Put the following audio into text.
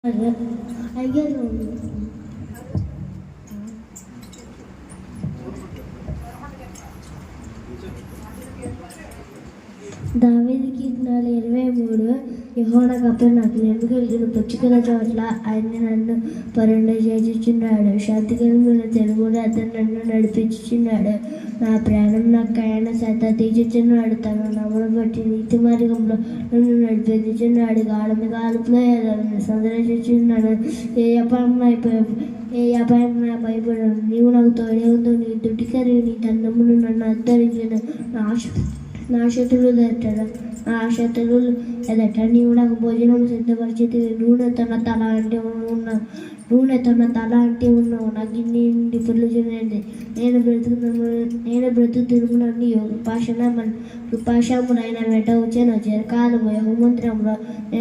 అయ్యారు దావీదు కీర్తనలు 23. యెహోవా నాకు నెమ్మ కలిగిన పుచ్చుకల చోట్ల ఆయన నన్ను పరుండ చేర్చుచున్నాడు. శాంతికరమైన తెలుగులో అతను నన్ను నడిపించుచున్నాడు. నా ప్రాణం నాకు ఆయన సత తీర్చుచున్నాడు. తన నమ్మను బట్టి నీతి మార్గంలో నన్ను నడిపించుచున్నాడు. గాఢమి గాలుపులో సందర్శించున్నాడు. ఏ అపాయం నా భయపడను. నీవు నాకు తోడే ఉందో. నీ దుడ్డికరి నీ దండమును నన్ను అద్దరించిన నా శత్రువులు ఎదట నీవు నాకు భోజనం సిద్ధపరిచేది. నూనె తన తల అంటే ఉన్నావు. నా గిన్నె నుండి పొర్లుచున్నది. నేను బ్రతుకుతున్నని కృపాశాముడైన వెంట వచ్చాను. చిరకాలము యెహోవా మందిరములో